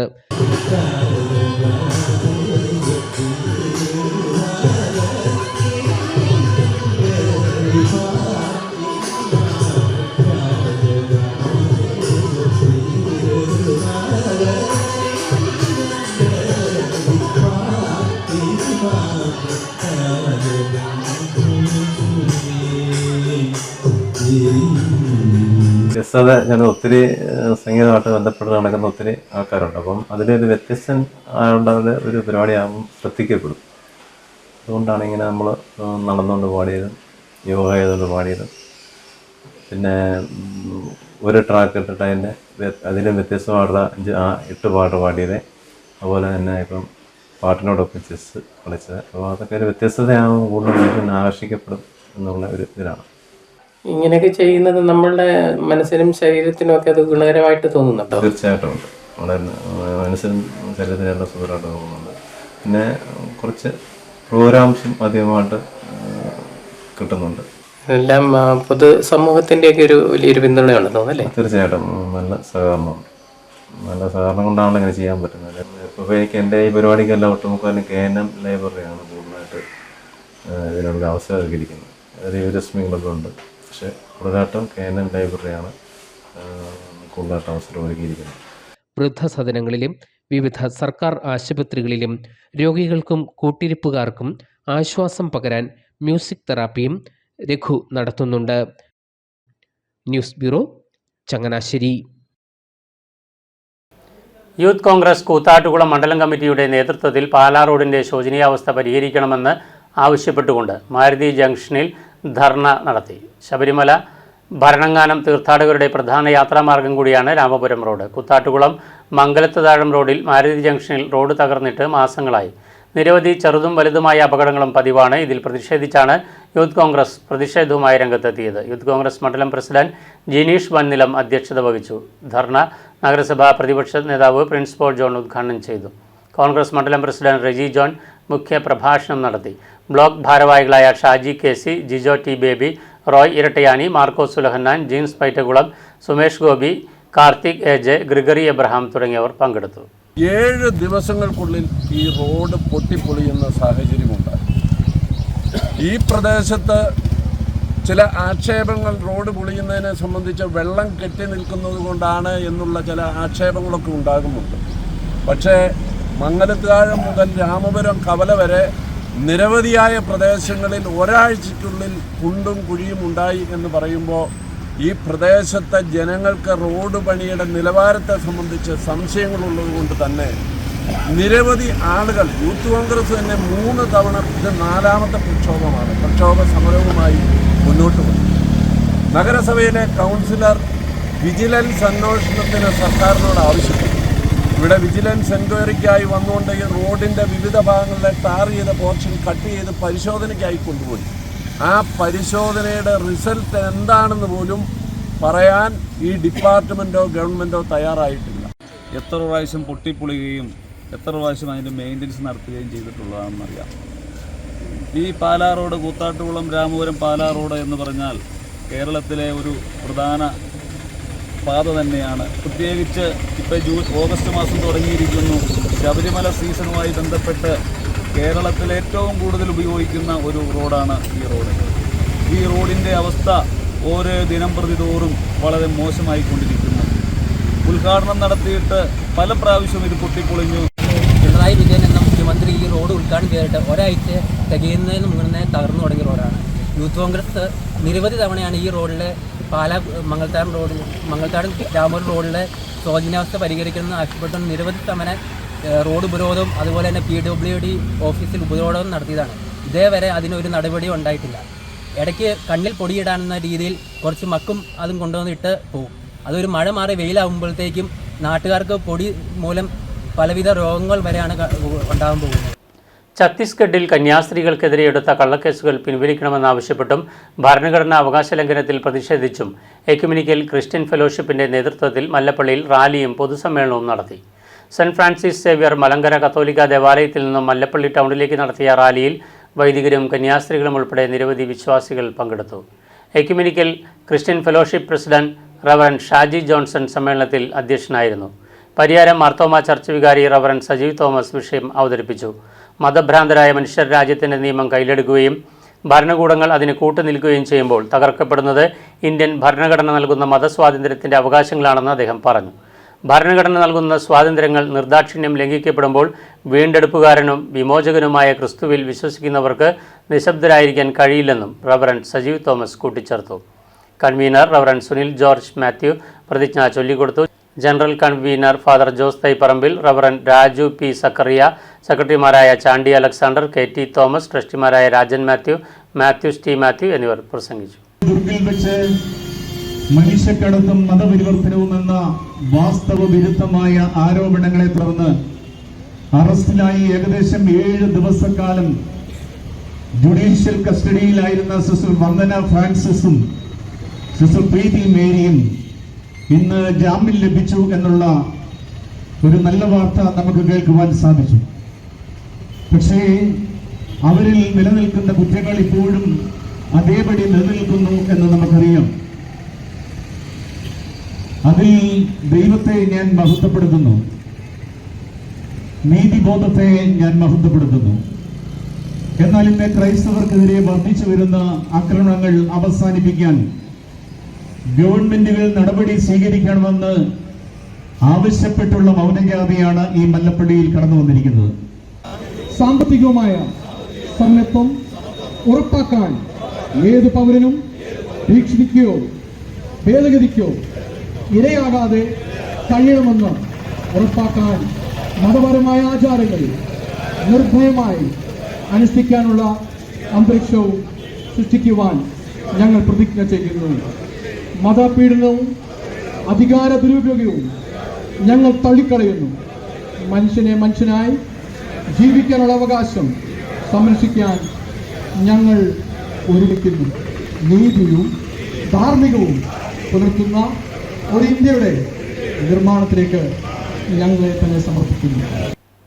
H: വ്യത്യസ്തത ഞാൻ ഒത്തിരി സംഗീതമായിട്ട് ബന്ധപ്പെട്ട് നടക്കുന്ന ഒത്തിരി ആൾക്കാരുണ്ട്. അപ്പം അതിലൊരു വ്യത്യസ്തൻ ആളുടെ ഒരു പരിപാടിയാകുമ്പോൾ ശ്രദ്ധിക്കപ്പെടും. അതുകൊണ്ടാണ് ഇങ്ങനെ നമ്മൾ നടന്നുകൊണ്ട് പാടിയതും യോഗ ചെയ്തുകൊണ്ട് പാടിയതും. പിന്നെ ഒരു ട്രാക്ക് ഇട്ടിട്ട് അതിലും വ്യത്യസ്തമായിട്ടുള്ള 8 പാട്ട് പാടിയത്. അതുപോലെ തന്നെ ഇപ്പം പാട്ടിനോടൊപ്പം ചെസ്സ് കളിച്ചത്. അപ്പോൾ അതൊക്കെ ഒരു വ്യത്യസ്തതയാകുമ്പോൾ കൂടുതൽ മനുഷ്യൻ ആകർഷിക്കപ്പെടും എന്നുള്ള ഒരു ഇതിലാണ്.
I: ഇങ്ങനെയൊക്കെ ചെയ്യുന്നത് നമ്മളുടെ മനസ്സിനും ശരീരത്തിനും ഒക്കെ അത് ഗുണകരമായിട്ട് തോന്നുന്നുണ്ടോ?
H: തീർച്ചയായിട്ടും ഉണ്ട്. നമ്മുടെ മനസ്സിനും ശരീരത്തിനുള്ള സുഖമായിട്ട് തോന്നുന്നുണ്ട്. പിന്നെ കുറച്ച് പ്രോഗ്രാംസും അധികമായിട്ട് കിട്ടുന്നുണ്ട്.
I: എല്ലാം പൊതു സമൂഹത്തിൻ്റെയൊക്കെ ഒരു വലിയൊരു പിന്തുണയാണ് തോന്നുന്നല്ലേ?
H: തീർച്ചയായിട്ടും നല്ല സഹകരണം കൊണ്ടാണ് ഇങ്ങനെ ചെയ്യാൻ പറ്റുന്നത്. ഇപ്പോൾ എനിക്ക് എൻ്റെ ഈ പരിപാടിക്കെല്ലാം ഒട്ടുമുക്കാലും KNM ലൈബ്രറിയാണ് കൂടുതലായിട്ട് ഇതിനുള്ള അവസരം ഒരുക്കിയിരിക്കുന്നത്. യൂരസ്മി ക്ലബ്ബുണ്ട്, പക്ഷേ കൂടുതലായിട്ടും KNM ലൈബ്രറിയാണ് കൂടുതലായിട്ട് അവസരം ഒരുക്കിയിരിക്കുന്നത്.
G: വൃദ്ധസദനങ്ങളിലും വിവിധ സർക്കാർ ആശുപത്രികളിലും രോഗികൾക്കും കൂട്ടിരിപ്പുകാർക്കും ആശ്വാസം പകരാൻ മ്യൂസിക് തെറാപ്പിയും രഘു നടത്തുന്നുണ്ട്. News bureau, Changanassery.
A: Youth Congress Koothattukulam മണ്ഡലം കമ്മിറ്റിയുടെ നേതൃത്വത്തിൽ പാലാ റോഡിൻ്റെ ശോചനീയാവസ്ഥ പരിഹരിക്കണമെന്ന് ആവശ്യപ്പെട്ടുകൊണ്ട് മാരുതി ജംഗ്ഷനിൽ ധർണ നടത്തി. ശബരിമല ഭരണങ്ങാനം തീർത്ഥാടകരുടെ പ്രധാന യാത്രാമാർഗം കൂടിയാണ് രാമപുരം റോഡ്. കൂത്താട്ടുകുളം മംഗലത്ത് താഴം റോഡിൽ മാരുതി ജംഗ്ഷനിൽ റോഡ് തകർന്നിട്ട് മാസങ്ങളായി. നിരവധി ചെറുതും വലുതുമായ അപകടങ്ങളും പതിവാണ്. ഇതിൽ പ്രതിഷേധിച്ചാണ് യൂത്ത് കോൺഗ്രസ് പ്രതിഷേധവുമായി രംഗത്തെത്തിയത്. യൂത്ത് കോൺഗ്രസ് മണ്ഡലം പ്രസിഡന്റ് ജിനീഷ് വൻനിലം അധ്യക്ഷത വഹിച്ചു. ധർണ നഗരസഭാ പ്രതിപക്ഷ നേതാവ് പ്രിൻസ് പോൾ ജോൺ ഉദ്ഘാടനം ചെയ്തു. കോൺഗ്രസ് മണ്ഡലം പ്രസിഡന്റ് റെജി ജോൺ മുഖ്യ പ്രഭാഷണം നടത്തി. ബ്ലോക്ക് ഭാരവാഹികളായ Shaji KC, Jijo T Baby, Roy Erattayani, Markose Sulahannan, Jeens Paitakulam, Sumesh Gopi, Karthik AJ, Gregory Abraham തുടങ്ങിയവർ പങ്കെടുത്തു.
J: 7 ദിവസങ്ങൾക്കുള്ളിൽ ഈ റോഡ് പൊട്ടിപ്പൊളിയുന്ന സാഹചര്യമുണ്ട്. ഈ പ്രദേശത്ത് ചില ആക്ഷേപങ്ങൾ റോഡ് പൊളിയുന്നതിനെ സംബന്ധിച്ച് വെള്ളം കെട്ടി നിൽക്കുന്നത് കൊണ്ടാണ് എന്നുള്ള ചില ആക്ഷേപങ്ങളൊക്കെ ഉണ്ടാകുന്നുണ്ട്. പക്ഷേ മംഗലത്താഴം മുതൽ രാമപുരം കവല വരെ നിരവധിയായ പ്രദേശങ്ങളിൽ ഒരാഴ്ചയ്ക്കുള്ളിൽ കുണ്ടും കുഴിയും ഉണ്ടായി എന്ന് പറയുമ്പോൾ ഈ പ്രദേശത്തെ ജനങ്ങൾക്ക് റോഡ് പണിയുടെ നിലവാരത്തെ സംബന്ധിച്ച് സംശയങ്ങളുള്ളത് കൊണ്ട് തന്നെ നിരവധി ആളുകൾ യൂത്ത് കോൺഗ്രസ് തന്നെ 3 തവണ ഇത് 4ാമത്തെ പ്രക്ഷോഭ സമരവുമായി മുന്നോട്ട് പോയി. നഗരസഭയിലെ കൗൺസിലർ വിജിലൻസ് അന്വേഷണത്തിന് സർക്കാരിനോട് ആവശ്യപ്പെട്ടു. ഇവിടെ വിജിലൻസ് എൻക്വയറിക്കായി വന്നുകൊണ്ട് ഈ റോഡിൻ്റെ വിവിധ ഭാഗങ്ങളിലെ ടാർ ചെയ്ത പോർഷൻ കട്ട് ചെയ്ത് പരിശോധനയ്ക്കായി കൊണ്ടുപോയി. ആ പരിശോധനയുടെ റിസൾട്ട് എന്താണെന്ന് പോലും പറയാൻ ഈ ഡിപ്പാർട്ട്മെൻറ്റോ ഗവൺമെൻറ്റോ തയ്യാറായിട്ടില്ല.
K: എത്ര പ്രാവശ്യം പൊട്ടിപ്പൊളിയുകയും എത്ര പ്രാവശ്യം അതിൻ്റെ മെയിൻ്റനൻസ് നടത്തുകയും ചെയ്തിട്ടുള്ളതാണെന്നറിയാം. ഈ പാലാ റോഡ്, കൂത്താട്ടുകുളം രാമപുരം പാലാ റോഡ് എന്ന് പറഞ്ഞാൽ കേരളത്തിലെ ഒരു പ്രധാന പാത തന്നെയാണ്. പ്രത്യേകിച്ച് ഇപ്പോൾ ഓഗസ്റ്റ് മാസം തുടങ്ങിയിരിക്കുന്നു. ശബരിമല സീസണുമായി ബന്ധപ്പെട്ട് കേരളത്തിൽ ഏറ്റവും കൂടുതൽ ഉപയോഗിക്കുന്ന ഒരു റോഡാണ് ഈ റോഡ്. ഈ റോഡിൻ്റെ അവസ്ഥ ഓരോ ദിനം പ്രതിതോറും വളരെ മോശമായിക്കൊണ്ടിരിക്കുന്നു. ഉദ്ഘാടനം നടത്തിയിട്ട് പല പ്രാവശ്യം ഇത് പൊട്ടിപ്പൊളിഞ്ഞു.
L: പിണറായി വിജയൻ എന്ന മുഖ്യമന്ത്രി ഈ റോഡ് ഉദ്ഘാടനം ചെയ്തിട്ട് ഒരാഴ്ച തികയുന്നതിന് മുന്നേ തകർന്നു തുടങ്ങിയ റോഡാണ്. യൂത്ത് കോൺഗ്രസ് നിരവധി തവണയാണ് ഈ റോഡിലെ മംഗലത്താടം രാമപുരം റോഡിലെ ശോചനീയാവസ്ഥ പരിഹരിക്കണമെന്ന് ആവശ്യപ്പെട്ടുകൊണ്ട് നിരവധി തവണ റോഡ് ഉപരോധവും അതുപോലെ തന്നെ PWD ഓഫീസിൽ ഉപരോധവും നടത്തിയതാണ്. ഇതേവരെ അതിനൊരു നടപടിയും ഉണ്ടായിട്ടില്ല. ഇടയ്ക്ക് കണ്ണിൽ പൊടിയിടാനെന്ന രീതിയിൽ കുറച്ച് മക്കും അതും കൊണ്ടുവന്നിട്ട് പോകും. അതൊരു മഴ മാറി വെയിലാകുമ്പോഴത്തേക്കും നാട്ടുകാർക്ക് പൊടി മൂലം പലവിധ രോഗങ്ങൾ വരെയാണ് ഉണ്ടാകാൻ പോകുന്നത്.
A: ഛത്തീസ്ഗഡിൽ കന്യാസ്ത്രീകൾക്കെതിരെ എടുത്ത കള്ളക്കേസുകൾ പിൻവലിക്കണമെന്നാവശ്യപ്പെട്ടും ഭരണഘടനാ അവകാശ ലംഘനത്തിൽ പ്രതിഷേധിച്ചും എക്യുമെനിക്കൽ ക്രിസ്ത്യൻ ഫെലോഷിപ്പിൻ്റെ നേതൃത്വത്തിൽ മല്ലപ്പള്ളിയിൽ റാലിയും പൊതുസമ്മേളനവും നടത്തി. സെൻറ്റ് ഫ്രാൻസിസ് സേവ്യർ മലങ്കര കത്തോലിക്ക ദേവാലയത്തിൽ നിന്നും മല്ലപ്പള്ളി ടൗണിലേക്ക് നടത്തിയ റാലിയിൽ വൈദികരും കന്യാസ്ത്രീകളും ഉൾപ്പെടെ നിരവധി വിശ്വാസികൾ പങ്കെടുത്തു. Ecumenical Christian fellowship president reverend Shaji Johnson സമ്മേളനത്തിൽ അധ്യക്ഷനായിരുന്നു. പരിയാരം മാർത്തോമ ചർച്ച് വികാരി റവറൻ സജീവ് തോമസ് വിഷയം അവതരിപ്പിച്ചു. മതഭ്രാന്തരായ മനുഷ്യർ രാജ്യത്തിൻ്റെ നിയമം കയ്യിലെടുക്കുകയും ഭരണകൂടങ്ങൾ അതിന് കൂട്ടുനിൽക്കുകയും ചെയ്യുമ്പോൾ തകർക്കപ്പെടുന്നത് ഇന്ത്യൻ ഭരണഘടന നൽകുന്ന മതസ്വാതന്ത്ര്യത്തിൻ്റെ അവകാശങ്ങളാണെന്ന് അദ്ദേഹം പറഞ്ഞു. ഭരണഘടന നൽകുന്ന സ്വാതന്ത്ര്യങ്ങൾ നിർദാക്ഷിണ്യം ലംഘിക്കപ്പെടുമ്പോൾ വീണ്ടെടുപ്പുകാരനും വിമോചകനുമായ ക്രിസ്തുവിൽ വിശ്വസിക്കുന്നവർക്ക് നിശബ്ദരായിരിക്കാൻ കഴിയില്ലെന്നും റവറൻ സജീവ് തോമസ് കൂട്ടിച്ചേർത്തു. Convener Reverend Sunil George Mathew പ്രതിജ്ഞ ചൊല്ലിക്കൊടുത്തു. General convener father Jose Thaiparambil, Reverend Raju P Zacharia, സെക്രട്ടറിമാരായ ചാണ്ടി അലക്സാണ്ടർ, KT തോമസ്, ട്രസ്റ്റിമാരായ Rajan Mathew, Mathews T Mathew എന്നിവർ പ്രസംഗിച്ചു.
M: ദുർഗിൽ വെച്ച് മനുഷ്യക്കടത്തും മതപരിവർത്തനവും എന്ന വാസ്തവ വിരുദ്ധമായ ആരോപണങ്ങളെ തുടർന്ന് അറസ്റ്റിലായി ഏകദേശം 7 ദിവസക്കാലം ജുഡീഷ്യൽ കസ്റ്റഡിയിലായിരുന്ന സിസ്റ്റർ വന്ദന ഫ്രാൻസിസും സിസ്റ്റർ പ്രീതി മേരിയും ഇന്ന് ജാമ്യം ലഭിച്ചു എന്നുള്ള ഒരു നല്ല വാർത്ത നമുക്ക് കേൾക്കുവാൻ സാധിച്ചു. പക്ഷേ അവരിൽ നിലനിൽക്കുന്ന കുറ്റങ്ങൾ ഇപ്പോഴും അതേപടി നിലനിൽക്കുന്നു എന്ന് നമുക്കറിയാം. അതിൽ ദൈവത്തെ ഞാൻ മഹത്വപ്പെടുത്തുന്നു, നീതിബോധത്തെ ഞാൻ മഹത്വപ്പെടുത്തുന്നു. എന്നാൽ ഇന്ന് ക്രൈസ്തവർക്കെതിരെ വർദ്ധിച്ചു വരുന്ന ആക്രമണങ്ങൾ അവസാനിപ്പിക്കാൻ ഗവൺമെന്റുകൾ നടപടി സ്വീകരിക്കണമെന്ന് ആവശ്യപ്പെട്ടുള്ള മൗനജാഥയാണ് ഈ മല്ലപ്പള്ളിയിൽ കടന്നു വന്നിരിക്കുന്നത്.
N: സാമ്പത്തികവുമായ സമത്വം ഉറപ്പാക്കാൻ ഏത് പൗരനും ഭീഷണിക്കോ ഭേദഗതിക്കോ ഇരയാകാതെ കഴിയണമെന്ന് ഉറപ്പാക്കാൻ മതപരമായ ആചാരങ്ങൾ നിർഭയമായി അനുഷ്ഠിക്കാനുള്ള അന്തരീക്ഷവും സൃഷ്ടിക്കുവാൻ ഞങ്ങൾ പ്രതിജ്ഞ ചെയ്യുന്നു. മതപീഡനവും അധികാര ദുരുപയോഗവും ഞങ്ങൾ തള്ളിക്കളയുന്നു. മനുഷ്യനെ മനുഷ്യനായി ജീവിക്കാനുള്ള അവകാശം സംരക്ഷിക്കാൻ ഞങ്ങൾ ഒരുമിക്കുന്നു. നീതിയും ധാർമ്മികവും പുലർത്തുന്ന ഒരു ഇന്ത്യയുടെ നിർമ്മാണത്തിലേക്ക് ഞങ്ങളെ തന്നെ സമർപ്പിക്കുന്നു.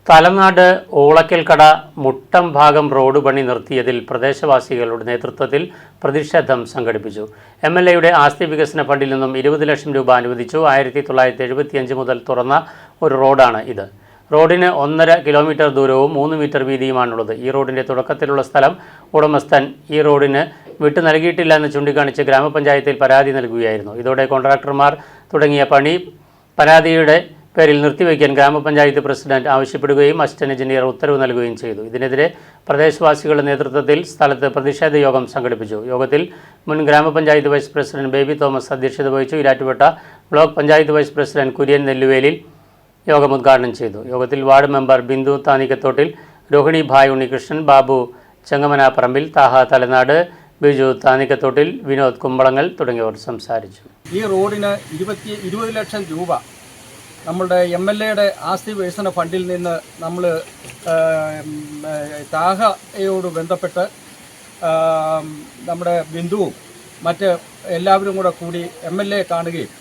A: തലനാട് ഓളക്കൽക്കട മുട്ടം ഭാഗം റോഡ് പണി നിർത്തിയതിൽ പ്രദേശവാസികളുടെ നേതൃത്വത്തിൽ പ്രതിഷേധം സംഘടിപ്പിച്ചു. MLAയുടെ ആസ്തി വികസന ഫണ്ടിൽ നിന്നും 20 ലക്ഷം രൂപ അനുവദിച്ചു. 1975 മുതൽ തുറന്ന ഒരു റോഡാണ് ഇത്. റോഡിന് 1.5 കിലോമീറ്റർ ദൂരവും 3 മീറ്റർ വീതിയുമാണുള്ളത്. ഈ റോഡിൻ്റെ തുടക്കത്തിലുള്ള സ്ഥലം ഉടമസ്ഥൻ ഈ റോഡിന് വിട്ടു നൽകിയിട്ടില്ല എന്ന് ചൂണ്ടിക്കാണിച്ച് ഗ്രാമപഞ്ചായത്തിൽ പരാതി നൽകുകയായിരുന്നു. ഇതോടെ കോൺട്രാക്ടർമാർ തുടങ്ങിയ പണി പരാതിയുടെ പേരിൽ നിർത്തിവെക്കാൻ ഗ്രാമപഞ്ചായത്ത് പ്രസിഡന്റ് ആവശ്യപ്പെടുകയും അസിസ്റ്റന്റ് എഞ്ചിനീയർ ഉത്തരവ് നൽകുകയും ചെയ്തു. ഇതിനെതിരെ പ്രദേശവാസികളുടെ നേതൃത്വത്തിൽ സ്ഥലത്ത് പ്രതിഷേധ യോഗം സംഘടിപ്പിച്ചു. യോഗത്തിൽ മുൻ ഗ്രാമപഞ്ചായത്ത് വൈസ് പ്രസിഡന്റ് ബേബി തോമസ് അധ്യക്ഷത വഹിച്ചു. Erattupetta block panchayat vice president Kurian Nelluvelil യോഗം ഉദ്ഘാടനം ചെയ്തു. യോഗത്തിൽ വാർഡ് മെമ്പർ ബിന്ദു താനിക്കത്തോട്ടിൽ, രോഹിണി ഭായ് ഉണ്ണികൃഷ്ണൻ, ബാബു ചെങ്ങമനാപ്പറമ്പിൽ, താഹ തലനാട്, ബിജു താനിക്കത്തോട്ടിൽ, വിനോദ് കുമ്പളങ്ങൽ തുടങ്ങിയവർ സംസാരിച്ചു.
O: ഈ റോഡിന് 20 ലക്ഷം രൂപ നമ്മളുടെ MLAയുടെ ആസ്തി വികസന ഫണ്ടിൽ നിന്ന് നമ്മൾ താഹയോട് ബന്ധപ്പെട്ട് നമ്മുടെ ബിന്ദുവും മറ്റ് എല്ലാവരും കൂടി MLA കാണുകയും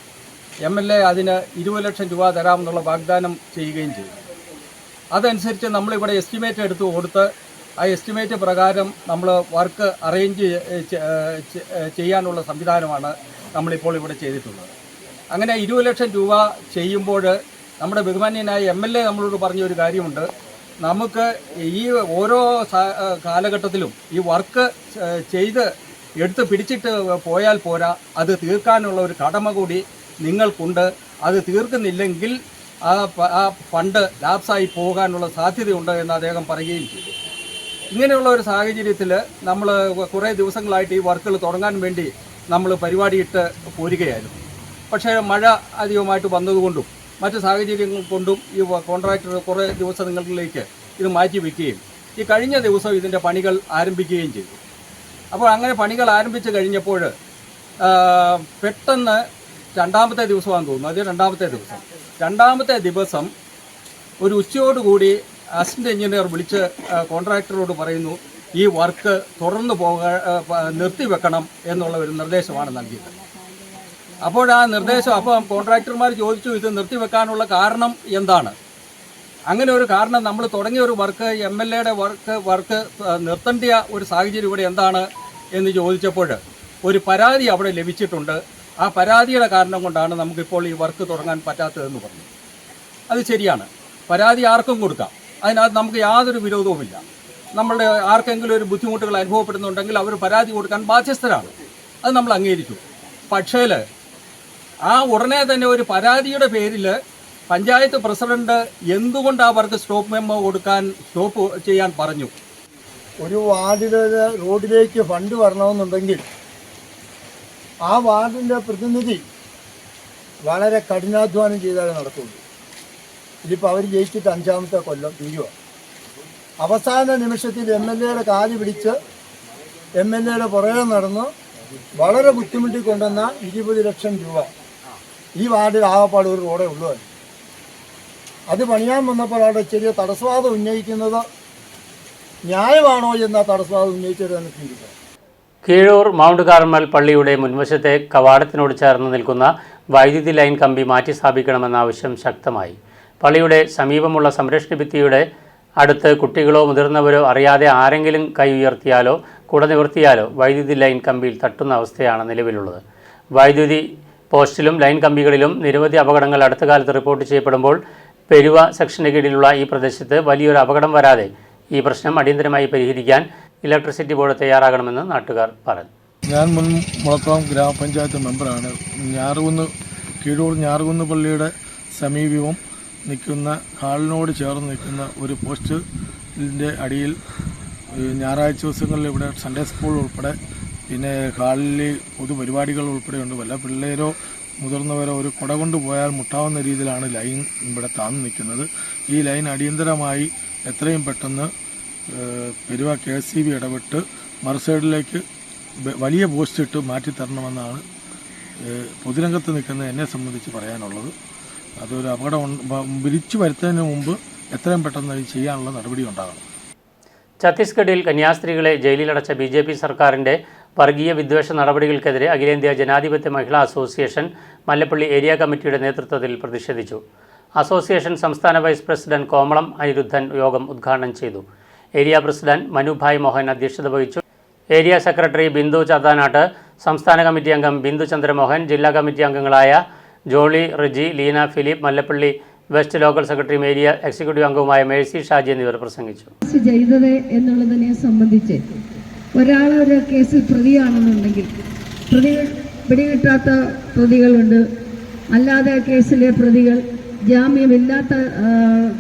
O: MLA അതിന് 20 ലക്ഷം രൂപ തരാമെന്നുള്ള വാഗ്ദാനം ചെയ്യുകയും ചെയ്തു. അതനുസരിച്ച് നമ്മളിവിടെ എസ്റ്റിമേറ്റ് എടുത്തു കൊടുത്ത് ആ എസ്റ്റിമേറ്റ് പ്രകാരം നമ്മൾ വർക്ക് അറേഞ്ച് ചെയ്യാനുള്ള സംവിധാനമാണ് നമ്മളിപ്പോൾ ഇവിടെ ചെയ്തിട്ടുള്ളത്. അങ്ങനെ 20 ലക്ഷം രൂപ ചെയ്യുമ്പോൾ നമ്മുടെ ബഹുമാന്യനായ MLA നമ്മളോട് പറഞ്ഞൊരു കാര്യമുണ്ട്. നമുക്ക് ഈ ഓരോ കാലഘട്ടത്തിലും ഈ വർക്ക് ചെയ്ത് എടുത്ത് പിടിച്ചിട്ട് പോയാൽ പോരാ, അത് തീർക്കാനുള്ള ഒരു കടമ കൂടി നിങ്ങൾക്കുണ്ട്. അത് തീർക്കുന്നില്ലെങ്കിൽ ആ ഫണ്ട് ലാപ്സായി പോകാനുള്ള സാധ്യതയുണ്ട് എന്ന് അദ്ദേഹം പറയുകയും ചെയ്തു. ഇങ്ങനെയുള്ള ഒരു സാഹചര്യത്തിൽ നമ്മൾ കുറേ ദിവസങ്ങളായിട്ട് ഈ വർക്കുകൾ തുടങ്ങാൻ വേണ്ടി നമ്മൾ പരിപാടിയിട്ട് പോരുകയായിരുന്നു. പക്ഷേ മഴ അധികമായിട്ട് വന്നതുകൊണ്ടും മറ്റ് സാഹചര്യങ്ങൾ കൊണ്ടും ഈ കോൺട്രാക്ടർ കുറേ ദിവസങ്ങളിലേക്ക് ഇത് മാറ്റി വയ്ക്കുകയും ഈ കഴിഞ്ഞ ദിവസം ഇതിൻ്റെ പണികൾ ആരംഭിക്കുകയും ചെയ്തു. അപ്പോൾ അങ്ങനെ പണികൾ ആരംഭിച്ച് കഴിഞ്ഞപ്പോൾ പെട്ടെന്ന് രണ്ടാമത്തെ ദിവസമാണെന്ന് തോന്നുന്നു, അത് രണ്ടാമത്തെ ദിവസം ഒരു ഉച്ചയോടുകൂടി അസിസ്റ്റന്റ് എഞ്ചിനീയർ വിളിച്ച് കോൺട്രാക്ടറോട് പറയുന്നു, ഈ വർക്ക് തുടർന്ന് നിർത്തിവെക്കണം എന്നുള്ള ഒരു നിർദ്ദേശമാണ് നൽകിയത്. അപ്പോൾ ആ നിർദ്ദേശം കോൺട്രാക്ടർമാർ ചോദിച്ചു, ഇത് നിർത്തിവെക്കാനുള്ള കാരണം എന്താണ്? അങ്ങനെ ഒരു കാരണം, നമ്മൾ തുടങ്ങിയ ഒരു വർക്ക് MLAയുടെ വർക്ക് നിർത്തേണ്ട ഒരു സാഹചര്യം ഇവിടെ എന്താണ് എന്ന് ചോദിച്ചപ്പോൾ ഒരു പരാതി അവിടെ ലഭിച്ചിട്ടുണ്ട്. ആ പരാതിയുടെ കാരണം കൊണ്ടാണ് നമുക്കിപ്പോൾ ഈ വർക്ക് തുടങ്ങാൻ പറ്റാത്തതെന്ന് പറഞ്ഞു. അത് ശരിയാണ്, പരാതി ആർക്കും കൊടുക്കാം, അതിനകത്ത് നമുക്ക് യാതൊരു വിരോധവുമില്ല. നമ്മളുടെ ആർക്കെങ്കിലും ഒരു ബുദ്ധിമുട്ടുകൾ അനുഭവപ്പെടുന്നുണ്ടെങ്കിൽ അവർ പരാതി കൊടുക്കാൻ ബാധ്യസ്ഥരാണ്, അത് നമ്മൾ അംഗീകരിച്ചു. പക്ഷേ ആ ഉടനെ തന്നെ ഒരു പരാതിയുടെ പേരിൽ പഞ്ചായത്ത് പ്രസിഡന്റ് എന്തുകൊണ്ട് ആ വർക്ക് സ്റ്റോപ്പ് ചെയ്യാൻ പറഞ്ഞു?
P: ഒരു വാർഡിലെ റോഡിലേക്ക് ഫണ്ട് വരണമെന്നുണ്ടെങ്കിൽ ആ വാർഡിൻ്റെ പ്രതിനിധി വളരെ കഠിനാധ്വാനം ചെയ്താലേ നടത്തുള്ളൂ. ഇതിപ്പോൾ അവർ ജയിച്ചിട്ട് 5ാമത്തെ കൊല്ലം തീരുക. അവസാന നിമിഷത്തിൽ MLA കാല് പിടിച്ച് MLA പുറകെ നടന്ന് വളരെ ബുദ്ധിമുട്ടി കൊണ്ടുവന്ന 20 ലക്ഷം രൂപ ഈ വാർഡിൽ ആകപ്പാട് ഒരു റോഡേ ഉള്ളൂ. അത് പണിയാൻ വന്നപ്പോൾ അവിടെ ചെറിയ തടസ്സവാദം ഉന്നയിക്കുന്നത് ന്യായമാണോ എന്ന തടസ്സവാദം ഉന്നയിച്ചത് തന്നെ ചിന്തിക്കുക.
A: കീഴൂർ മൗണ്ട് കാർമൽ പള്ളിയുടെ മുൻവശത്തെ കവാടത്തിനോട് ചേർന്ന് നിൽക്കുന്ന വൈദ്യുതി ലൈൻ കമ്പി മാറ്റി സ്ഥാപിക്കണമെന്ന ആവശ്യം ശക്തമായി. പള്ളിയുടെ സമീപമുള്ള സംരക്ഷണ ഭിത്തിയുടെ അടുത്ത് കുട്ടികളോ മുതിർന്നവരോ അറിയാതെ ആരെങ്കിലും കൈ ഉയർത്തിയാലോ കുട നിവർത്തിയാലോ വൈദ്യുതി ലൈൻ കമ്പിയിൽ തട്ടുന്ന അവസ്ഥയാണ് നിലവിലുള്ളത്. വൈദ്യുതി പോസ്റ്റിലും ലൈൻ കമ്പികളിലും നിരവധി അപകടങ്ങൾ അടുത്ത കാലത്ത് റിപ്പോർട്ട് ചെയ്യപ്പെടുമ്പോൾ പെരുവ സെക്ഷന് കീഴിലുള്ള ഈ പ്രദേശത്ത് വലിയൊരു അപകടം വരാതെ ഈ പ്രശ്നം അടിയന്തരമായി പരിഹരിക്കാൻ ഇലക്ട്രിസിറ്റി ബോർഡ് തയ്യാറാകണമെന്ന് നാട്ടുകാർ പറഞ്ഞു.
Q: ഞാൻ മുൻ മുളക്കുളം ഗ്രാമപഞ്ചായത്ത് മെമ്പറാണ്. കീഴൂർ ഞാറുകുന്ന് പള്ളിയുടെ സമീപവും നിൽക്കുന്ന ഹാളിനോട് ചേർന്ന് നിൽക്കുന്ന ഒരു പോസ്റ്റിൻ്റെ അടിയിൽ ഞായറാഴ്ച ദിവസങ്ങളിൽ ഇവിടെ സൺഡേ സ്കൂൾ ഉൾപ്പെടെ പിന്നെ ഹാളിൽ പൊതുപരിപാടികൾ ഉൾപ്പെടെയുണ്ട്. വല്ല പിള്ളേരോ മുതിർന്നവരോ ഒരു കുട കൊണ്ട് പോയാൽ മുട്ടാവുന്ന രീതിയിലാണ് ലൈൻ ഇവിടെ താഴ്ന്നു നിൽക്കുന്നത്. ഈ ലൈൻ അടിയന്തരമായി എത്രയും പെട്ടെന്ന് പെരുവ KSEB ഇടപെട്ട് മറുസൈഡിലേക്ക് വലിയ പോസ്റ്റ് ഇട്ട് മാറ്റിത്തരണമെന്നാണ് പൊതുരംഗത്ത് നിൽക്കുന്ന എന്നെ സംബന്ധിച്ച് പറയാനുള്ളത്. അതൊരു അപകടം വിരിച്ചു വരുത്തുന്നതിന് മുമ്പ് എത്രയും പെട്ടെന്ന് ഇത് ചെയ്യാനുള്ള നടപടി ഉണ്ടാകണം.
A: ഛത്തീസ്ഗഡിൽ കന്യാസ്ത്രീകളെ ജയിലിലടച്ച BJP സർക്കാരിൻ്റെ വർഗീയ വിദ്വേഷ നടപടികൾക്കെതിരെ അഖിലേന്ത്യാ ജനാധിപത്യ മഹിളാ അസോസിയേഷൻ മല്ലപ്പള്ളി ഏരിയ കമ്മിറ്റിയുടെ നേതൃത്വത്തിൽ പ്രതിഷേധിച്ചു. അസോസിയേഷൻ സംസ്ഥാന വൈസ് പ്രസിഡന്റ് കോമളം അനിരുദ്ധൻ യോഗം ഉദ്ഘാടനം ചെയ്തു. ഏരിയ പ്രസിഡന്റ് മനുഭായ് മോഹൻ അധ്യക്ഷത വഹിച്ചു. ഏരിയ സെക്രട്ടറി ബിന്ദു ചാത്താനാട്ട്, സംസ്ഥാന കമ്മിറ്റി അംഗം ബിന്ദു ചന്ദ്രമോഹൻ, ജില്ലാ കമ്മിറ്റി അംഗങ്ങളായ Jolly Riji, Leena Philip, Mallappally west local സെക്രട്ടറിയും ഏരിയ എക്സിക്യൂട്ടീവ് അംഗവുമായ മേഴ്സി ഷാജി എന്നിവർ പ്രസംഗിച്ചു.
R: ചെയ്തത് എന്നുള്ളതിനെ സംബന്ധിച്ച് ഒരാളൊരു കേസിൽ പ്രതിയാണെന്നുണ്ടെങ്കിൽ പിടികിട്ടാത്ത പ്രതികളുണ്ട്, അല്ലാതെ കേസിലെ പ്രതികൾ ജാമ്യമില്ലാത്ത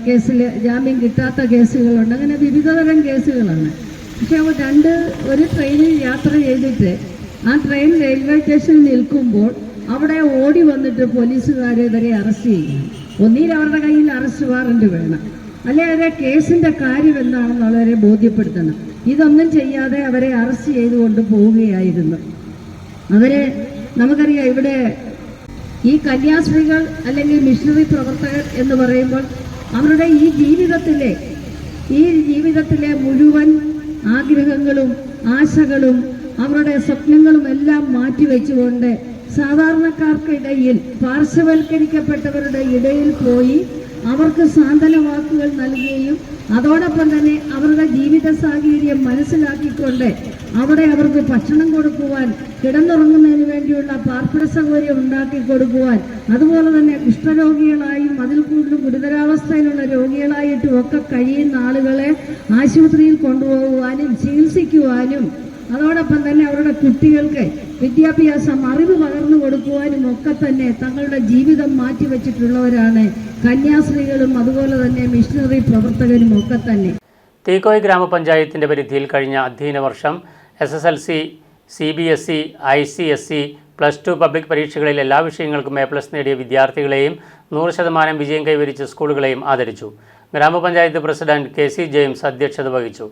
R: കേസിൽ ജാമ്യം കിട്ടാത്ത കേസുകളുണ്ട്. അങ്ങനെ വിവിധതരം കേസുകളാണ്. പക്ഷെ ഒരു ട്രെയിനിൽ യാത്ര ചെയ്തിട്ട് ആ ട്രെയിൻ റെയിൽവേ സ്റ്റേഷനിൽ നിൽക്കുമ്പോൾ അവിടെ ഓടി വന്നിട്ട് പോലീസുകാരെ ഇവരെ അറസ്റ്റ് ചെയ്യണം. ഒന്നിൽ അവരുടെ കയ്യിൽ അറസ്റ്റ് വാറന്റ് വേണം, അല്ലെ അവരെ കേസിന്റെ കാര്യം എന്താണെന്നുള്ളവരെ ബോധ്യപ്പെടുത്തണം. ഇതൊന്നും ചെയ്യാതെ അവരെ അറസ്റ്റ് ചെയ്തുകൊണ്ട് പോവുകയായിരുന്നു. നമുക്കറിയാം, ഇവിടെ ഈ കന്യാസ്ത്രീകൾ അല്ലെങ്കിൽ മിഷണറി പ്രവർത്തകർ എന്ന് പറയുമ്പോൾ അവരുടെ ഈ ജീവിതത്തിലെ മുഴുവൻ ആഗ്രഹങ്ങളും ആശകളും അവരുടെ സ്വപ്നങ്ങളും എല്ലാം മാറ്റിവെച്ചുകൊണ്ട് സാധാരണക്കാർക്കിടയിൽ പാർശ്വവൽക്കരിക്കപ്പെട്ടവരുടെ ഇടയിൽ പോയി അവർക്ക് സാന്ത്വന വാക്കുകൾ നൽകുകയും അതോടൊപ്പം തന്നെ അവരുടെ ജീവിത സാഹചര്യം മനസ്സിലാക്കിക്കൊണ്ട് അവിടെ അവർക്ക് ഭക്ഷണം കൊടുക്കുവാൻ, കിടന്നുറങ്ങുന്നതിന് വേണ്ടിയുള്ള പാർപ്പിട സൗകര്യം ഉണ്ടാക്കി കൊടുക്കുവാൻ, അതുപോലെ തന്നെ കുഷ്ഠരോഗികളായും അതിൽ കൂടുതൽ ഗുരുതരാവസ്ഥയിലുള്ള രോഗികളായിട്ടും ഒക്കെ കഴിയുന്ന ആളുകളെ ആശുപത്രിയിൽ കൊണ്ടുപോകുവാനും ചികിത്സിക്കുവാനും അതോടൊപ്പം തന്നെ അവരുടെ കുട്ടികൾക്ക് വിദ്യാഭ്യാസം അറിവ് പകർന്നു കൊടുക്കുവാനും ഒക്കെ തന്നെ തങ്ങളുടെ ജീവിതം മാറ്റിവെച്ചിട്ടുള്ളവരാണ് കന്യാസ്ത്രീകളും അതുപോലെ തന്നെ മിഷണറി പ്രവർത്തകരും ഒക്കെ തന്നെ.
A: തീക്കോയ് ഗ്രാമപഞ്ചായത്തിൻ്റെ പരിധിയിൽ കഴിഞ്ഞ അധ്യയന വർഷം SSLC, CBSE, ICSE, +2 പബ്ലിക് പരീക്ഷകളിൽ എല്ലാ വിഷയങ്ങൾക്കും A+ നേടിയ വിദ്യാർത്ഥികളെയും 100% വിജയം കൈവരിച്ച സ്കൂളുകളെയും ആദരിച്ചു. ഗ്രാമപഞ്ചായത്ത് പ്രസിഡന്റ് KC ജെയിംസ് അധ്യക്ഷത വഹിച്ചു.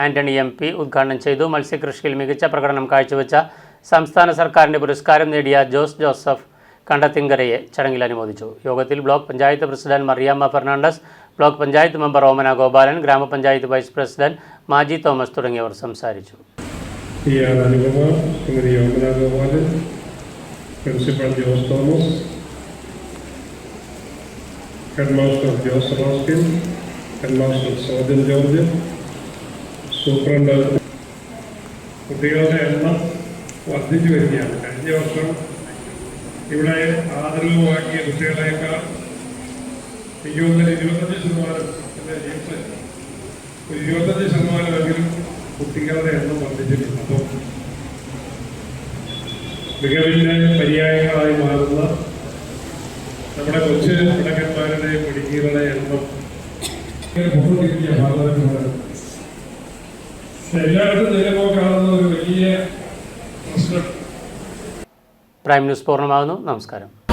A: ആന്റണി MP ഉദ്ഘാടനം ചെയ്തു. മത്സ്യകൃഷിയിൽ മികച്ച പ്രകടനം കാഴ്ചവെച്ച സംസ്ഥാന സർക്കാരിൻ്റെ പുരസ്കാരം നേടിയ ജോസ് ജോസഫ് കണ്ടത്തിങ്കരയെ ചടങ്ങിൽ അനുമോദിച്ചു. യോഗത്തിൽ block panchayat president Mariyamma Fernandez, block panchayat member Omana Gopalan, ഗ്രാമപഞ്ചായത്ത് വൈസ് പ്രസിഡന്റ് മാജി തോമസ് തുടങ്ങിയവർ സംസാരിച്ചു.
S: Principal Jose Thomas, headmaster Jose Sebastian, headmaster Sojan George, superintendent. കുട്ടികളുടെ എണ്ണം വർദ്ധിച്ചു വരികയാണ്. കഴിഞ്ഞ വർഷം ഇവിടെ ആദരവ് വാങ്ങിയ കുട്ടികളേക്കാൾ 25% കുട്ടികളുടെ എണ്ണം വർദ്ധിച്ചിട്ടുണ്ട്. അപ്പോൾ മികവിൻ്റെ പര്യായങ്ങളായി മാറുന്ന നമ്മുടെ കൊച്ചു മിടുക്കന്മാരുടെ മിടുക്കികളുടെ എണ്ണം എല്ലായിടത്തും നിലനിൽക്കാവുന്ന ഒരു വലിയ പ്രശ്നം
A: പ്രൈം ന്യൂസ് പൂർണ്ണമാകുന്നു. നമസ്കാരം.